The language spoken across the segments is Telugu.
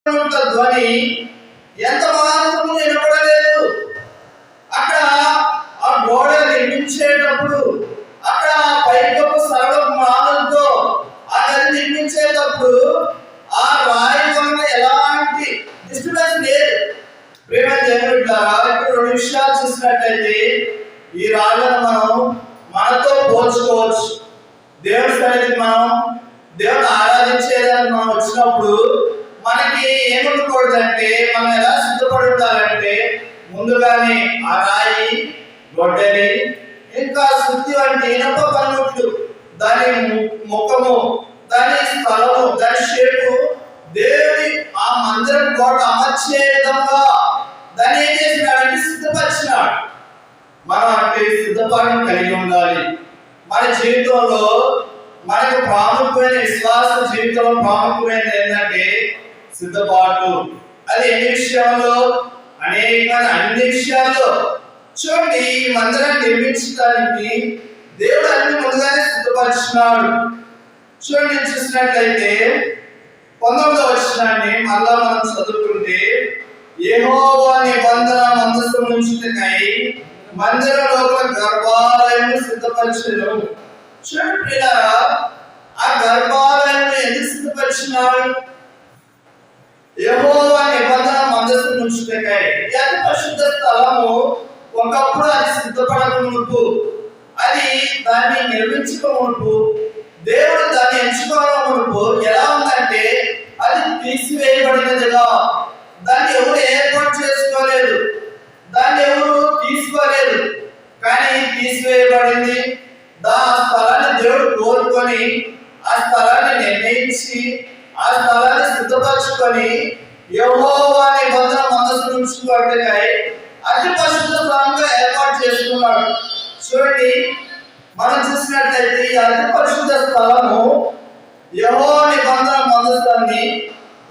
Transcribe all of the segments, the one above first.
ధ్వని ఎంత మాత్రము వినపడలేదు. అక్కడ ఆ గోడ నిర్మించేటప్పుడు, అక్కడ పైకప్పు సరళపు మాలతో ఆ గది నిర్మించేటప్పుడు ఆ రాయి వలన ఎలాంటి డిస్టర్బెన్స్ లేదు. ప్రేమ దేవుడారా, ఇప్పుడు రెండు విషయాలు చూసినట్లయితే ఈ రాళ్ళను మనం మనతో పోల్చుకోవచ్చు. దేవుడి సన్నిధికి మనం దేవుని ఆరాధించేదాన్ని మనం వచ్చినప్పుడు మనకి ఏముండకూడదంటే, మనం ఎలా సిద్ధపడి ఉండాలంటే ముందుగానే ఆ రాయి, గొడ్డలి, ఇంకా శుద్ధి వంటి ఇనప పనిముట్లు, దాని ముఖము, దాని స్థలము, దాని షేపు దేవుని ఆ మందిరం గోడ అమర్చే విధంగా దాన్ని ఏం చేసినాడంటే సిద్ధపరిచినాడు. మనం అంటే సిద్ధపాటు కలిగి ఉండాలి. మన జీవితంలో మనకు ప్రాముఖ్యమైన విశ్వాస జీవితంలో ప్రాముఖ్యమైనది ఏంటంటే సిద్ధపాటు. అది ఎన్ని విషయాల్లో? అనేకమైన అన్ని విషయాల్లో. చూడండి, ఈ మందిరాన్ని నిర్మించడానికి దేవుడు అన్ని ముందుగానే సిద్ధపరిచినాడు. చూడండి, చూసినట్లయితే 19వ వచనాన్ని మళ్ళా మనం చదువుకుంటే, యెహోవా నిబంధన మందసం ఉంచుటకై మందిర లోపల గర్భాలయం సిద్ధపరిచెను. చూడండి ప్రియులారా, ఆ గర్భాలయం ఎందుకు సిద్ధపరిచినాడు? యెహోవా నిబంధన మందసం ఉంచుటకై. అతి పరిశుద్ధ స్థలము ఒకప్పుడు అది సిద్ధపడక మునుపు, అది దాన్ని నిర్మించక మునుపు, దేవుడు దాన్ని ఎంచుకోవడం మునుపు ఎలా ఉందంటే అది తీసివేయబడినదిగా. దాన్ని ఎవరు ఏర్పాటు చేసుకోలేదు, దాన్ని ఎవరు తీసుకోలేదు, కానీ తీసివేయబడింది. ఆ స్థలాన్ని దేవుడు కోరుకొని ఆ స్థలాన్ని నిర్ణయించి ఆ స్థలాన్ని సిద్ధపరచుకొని యెహోవా నిబంధన మందసం ఉంచుటకై అతి పరిశుద్ధ స్థలంగా ఏర్పాటు చేసుకున్నాడు. చూడండి, మనం చూసినట్లయితే ఈ అతి పరిశుద్ధ స్థలము యెహోవా నిబంధన మందసాన్ని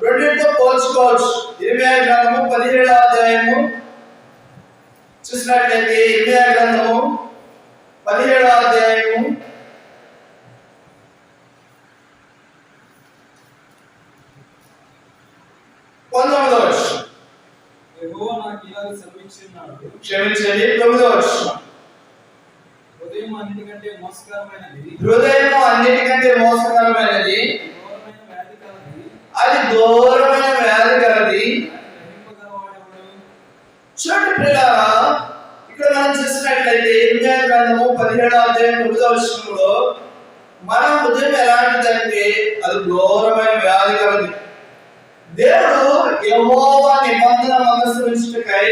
రెండింటితో పోల్చుకోవచ్చు. ఇర్మియా గ్రంథము 17వ అధ్యాయము చూసినట్లయితే, ఇర్మియా గ్రంథము 17వ అధ్యాయము 19వ వచనం. యెహోవా నాకు ఇలాగ సెలవిచ్చున్నాడు. క్షమించండి, 9వ వచనం. హృదయం అన్నిటికంటే మోసకరమైనది, హృదయం అన్నిటికంటే మోసకరమైనది, అది ఘోరమైన వ్యాధి కలది. చూడండి ప్రియులారా, ఇక్కడ మనం చూసినట్లయితే ఇర్మియా గ్రంథము 17వ అధ్యాయం 9వ వచనంలో మన హృదయం ఎలాంటిదంటే అది ఘోరమైన వ్యాధి కలది. దేవుడు యెహోవా నిబంధన మందసం ఉంచుటకై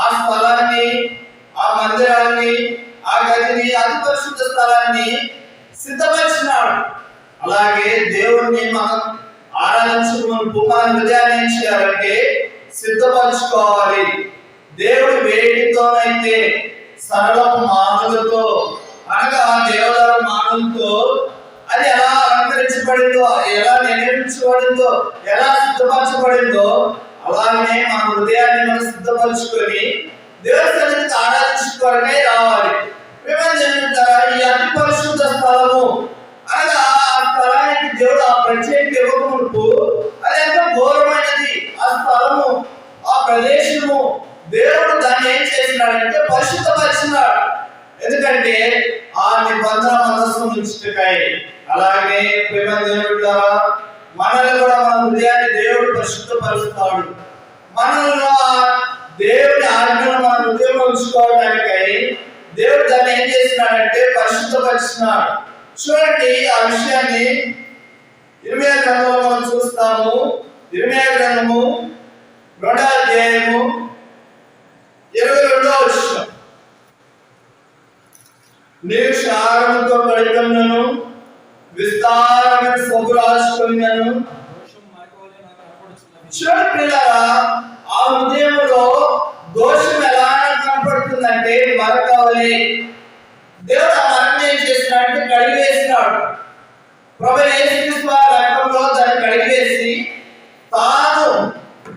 ఆ స్థలాన్ని, ఆ మందిరాన్ని, ఆ గదిని, అతి పరిశుద్ధ స్థలాన్ని సిద్ధపరిచినాడు. అలాగే దేవుడిని మనం ఆరాధించుకున్నప్పుడు మన హృదయాన్ని ఏం చేయాలంటే సిద్ధపరచుకోవాలి. దేవుడి వేడితోనైతే సరళపు మానులతో, అనగా దేవదార మానులతో అది ఎలా అలంకరించబడిందో, ఎలా నిర్మించబడిందో, ఎలా సిద్ధపరచబడిందో అలాగనే మన హృదయాన్ని మనం సిద్ధపరచుకొని దేవుడి సన్నిధికి ఆరాధించుకోవడమే రావాలి. ఈ అతి పరిశుద్ధ స్థలము అనగా ఆ స్థలానికి దేవుడు ఆ ప్రత్యేక ఇవ్వకమునుపు అది ఎంతో ఘోరమైనది. ఆ స్థలము, ఆ ప్రదేశము దేవుడు దాన్ని ఏం చేసినాడంటే పరిశుద్ధపరిచినాడు. ఎందుకంటే ఆ నిబంధన మందసం ఉంచుటకై. అలాగే ప్రేమ దేవుడారా, మనల్ని కూడా మన హృదయాన్ని దేవుడు పరిశుద్ధపరుస్తాడు. మనలో దేవుడి ఆజ్ఞను మన హృదయంలో ఉంచుకోవడానికై దేవుడు దాన్ని ఏం చేసినాడంటే పరిశుద్ధపరిచినాడు. చూడండి, ఆ విషయాన్ని ఇర్మియా గ్రంథంలో మనం చూస్తాము. ఇర్మియా గ్రంథము 2వ అధ్యాయము 22వ వచనం. నీవు క్షారముతో కడుకొన్నను, విస్తారమైన సబ్బు రాసుకొన్నను. చూడండి పిల్లరా, ఆ హృదయంలో దోషం ఎలా కనపడుతుందంటే మరకవలే. దేవుడు ఆ మరకను ఏం చేసినాడంటే కడిగివేసినాడు. ప్రభువైన యేసుక్రీస్తు వారి రక్తంలో దాన్ని కడిగివేసి తాను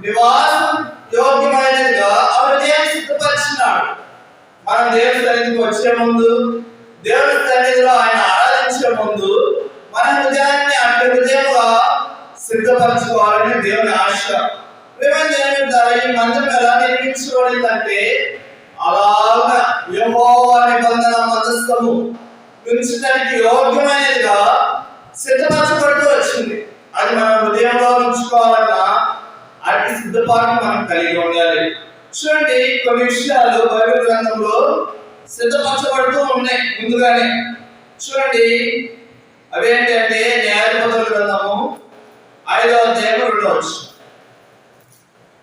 నివాసం యోగ్యమైనదిగా ఆ హృదయాన్ని సిద్ధపరిచినాడు. మనం దేవుడి సన్నిధికి వచ్చే ముందు, దేవుడి సన్నిధిలో ఆయన ఆరాధించే ముందు మన హృదయాన్ని అట్టి హృదయంగా సిద్ధ సిద్ధపరచుకోవాలని దేవుని ఆశ. ఈ మందిరం ఎలా నిర్మించబడిందంటే అలాగా యెహోవా నిబంధన మధ్యస్థము ఉంచడానికి యోగ్యమైనదిగా సిద్ధపరచబడుతూ వచ్చింది. అది మన హృదయంలో ఉంచుకోవాలన్నా అటు సిద్ధపాటు మనం కలిగి ఉండాలి. చూడండి, కొన్ని విషయాలు బైబిల్ గ్రంథంలో సిద్ధపరచబడుతూ ఉన్నాయి ముందుగానే. చూడండి, అవేంటంటే న్యాయాధిపతుల గ్రంథము 5వ అధ్యాయం 2వ వచనం.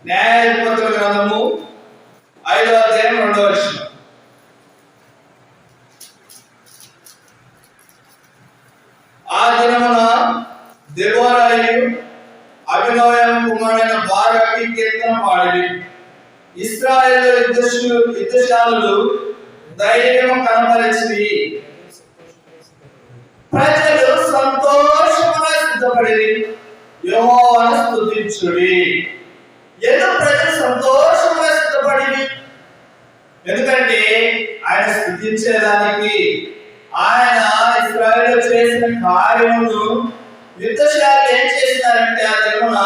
న్యాయాధిపతుల గ్రంథము 5వ అధ్యాయం 2వ వచనం. ఆ దినమున దెబోరాయు అభినయం కుమారుడైన బారాకి కీర్తన పాడిరి. ఇశ్రాయేలు యుద్ధశాలులు ధైర్యం కనపరిచి ప్రజలు సంతోషముగా సిద్ధపడిరి. యెహోవాను స్తుతించుడి. ఎందుకు ప్రజలు సంతోషంగా సిద్ధపడిరి? ఎందుకంటే ఆయన స్తుతించేదానికి, ఆయన ఇశ్రాయేలు చేసిన కార్యమును యుద్ధశాలు ఏం చేసినారంటే ఆ దినమున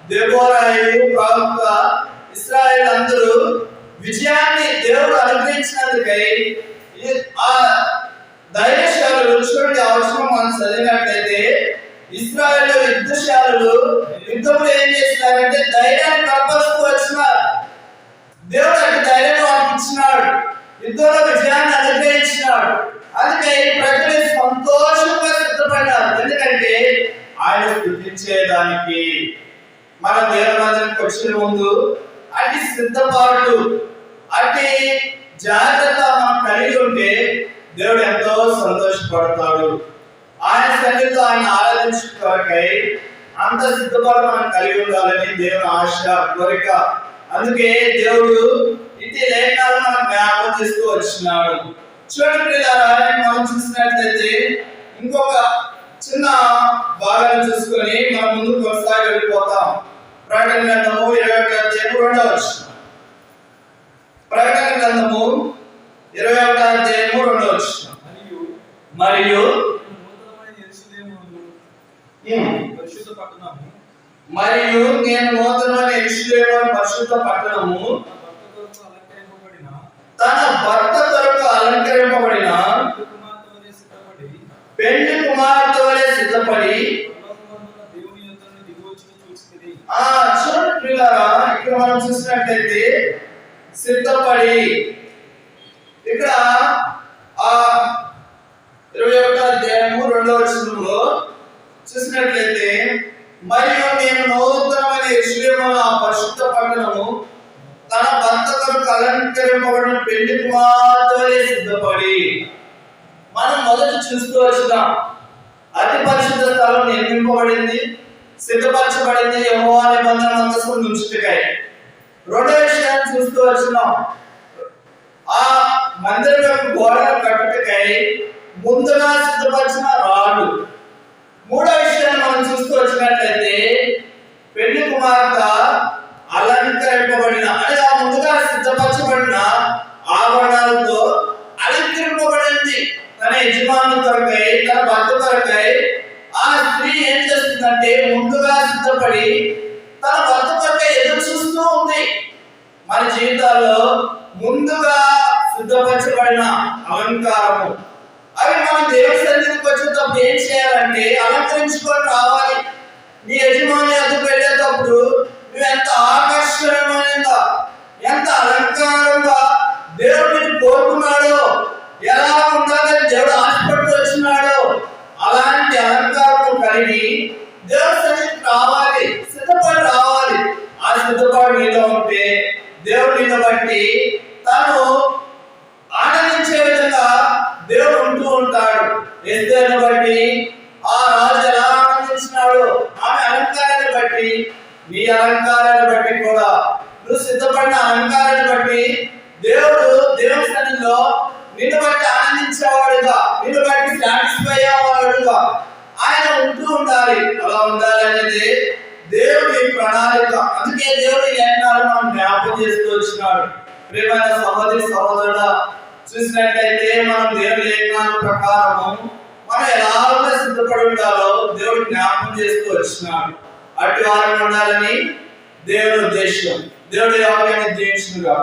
దెబోరాయు ప్రవక్త ఇశ్రాయేలు అందరూ విజయాన్ని దేవుడు అనుగ్రహించినందుకై ఆ ధైర్యశాలులు, చూడండి అవసరం మనం చదివినట్లయితే ఇశ్రాయేలు యుద్ధశాలులు యుద్ధంలో ఏం చేసినారంటే ధైర్యాన్ని కనపరుస్తూ వచ్చినారు. దేవుడు అటు ధైర్యం వారికి ఇచ్చినాడు, యుద్ధంలో విజయాన్ని అనుగ్రహించినాడు. అందుకే ప్రజలు సంతోషంగా సిద్ధపడ్డారు. ఎందుకంటే ఆయన స్తుతించేదానికి. మన దేవుని మందిరానికి వచ్చిన ముందు అటు సిద్ధపాటు, అటు జాగ్రత్త మనం కలిగి ఉంటే దేవుడు ఎంతో సంతోషపడతాడు. ఆయన సన్నిధిలో ఆయన ఆరాధించుకోవకై అంత సిద్ధపాటు మనం కలిగి ఉండాలని దేవుని ఆశ, కోరిక. అందుకే దేవుడు ఇట్టి లేఖనాలు మనం జ్ఞాపకం చేస్తూ వచ్చినాడు. చూడండి, మనం చూసినట్లయితే ఇంకొక చిన్న భాగాన్ని చూసుకొని మనం ముందుకు కొనసాగి వెళ్ళిపోతాం. ప్రకటన గ్రంథము 21వ అధ్యాయం 2వ వచనం. ప్రకటన గ్రంథము 21వ అధ్యాయం 2వ వచనం. మరియు మరియు నేను నూతనమైన యెరూషలేము పరిశుద్ధ పట్టణము తన భర్త కొరకు అలంకరింపబడిన పెళ్లి కుమార్తె వలె సిద్ధపడి. చూడండి, ఇక్కడ మనం చూసినట్లయితే సిద్ధపడి, ఇక్కడ ఆ 21వ అధ్యాయం 2వ వచనంలో చూసినట్లయితే మరియు నేను నూతనమైన యెరూషలేము ఆ పరిశుద్ధ పట్టణము తన భర్త కొరకు అలంకరింపబడిన పెళ్లి కుమార్తె వలె సిద్ధపడి. మనం మొదట చూస్తూ వచ్చినాం, అతి పరిశుద్ధ స్థలం నిర్మింపబడింది, సిద్ధపరచబడింది యెహోవా నిబంధన మందసం ఉంచుటకై. రెండో విషయాన్ని చూస్తూ వచ్చినాం, ఆ మందిరం యొక్క గోడలు కట్టుటకై ముందుగా సిద్ధపరిచిన రాళ్ళు. మూడో విషయాన్ని మనం చూస్తూ వచ్చినట్లయితే పెళ్లి కుమార్తె అలంకరింపబడిన, అనగా ముందుగా సిద్ధపరచబడిన ఆభరణాలతో అలంకరింపబడింది. తన యజమాని కొరకై, తన భర్త కొరకై ఆ స్త్రీ ఏం చేస్తుందంటే ముందుగా సిద్ధపడి తన భర్త కొరకై ఎదురు చూస్తూ ఉంది. మన జీవితాల్లో ముందుగా సిద్ధపరచబడిన అలంకారము, అవి మనం దేవుని సన్నిధికి వచ్చేటప్పుడు ఏం చేయాలంటే అలంకరించుకొని రావాలి. నీ యజమాని అదుపు వెళ్ళేటప్పుడు నువ్వు ఎంత ఆకర్షణీయంగా, ఎంత అలంకారంగా దేవుడిని కోరుకున్నాడో, ఎలా ఉండాలని దేవుడు ఆశపడుతూ వచ్చినాడో అలాంటి అలంకారం కలిగి దేవుడి సన్నిధికి రావాలి, సిద్ధపడి రావాలి. ఆ సిద్ధపాటు నీలో ఉంటే దేవుడు నిన్ను బట్టి తాను ఆనందించే విధంగా దేవుడు ఉంటూ ఉంటాడు. ఎస్తేరును బట్టి ఆ రాజు ఎలా ఆనందించినాడు, ఆమె అలంకారాన్ని బట్టి, నీ అలంకారాన్ని బట్టి కూడా, నువ్వు సిద్ధపడిన అలంకారాన్ని బట్టి దేవుడు దేవుని సన్నిధిలో నిన్ను బట్టి ఆనందించేవాడుగా, నిన్ను బట్టి సాటిస్ఫై అయ్యేవాడుగా ఆయన ఉంటూ ఉండాలి. అలా ఉండాలనేది దేవుడి ప్రణాళిక. అందుకే దేవుడి లేఖనాలు మనం జ్ఞాపకం చేస్తూ వచ్చినాడు. ప్రియమైన సహోదరి సహోదరుడా, చూసినట్లయితే మనం దేవుడి లేఖనాల ప్రకారము మనం ఎలా సిద్ధపడి ఉండాలో దేవుడు జ్ఞాపకం చేస్తూ వచ్చినాడు. అటు వారిని ఉండాలని దేవుని ఉద్దేశం. దేవుడి వాక్యాన్ని దీవించునుగా.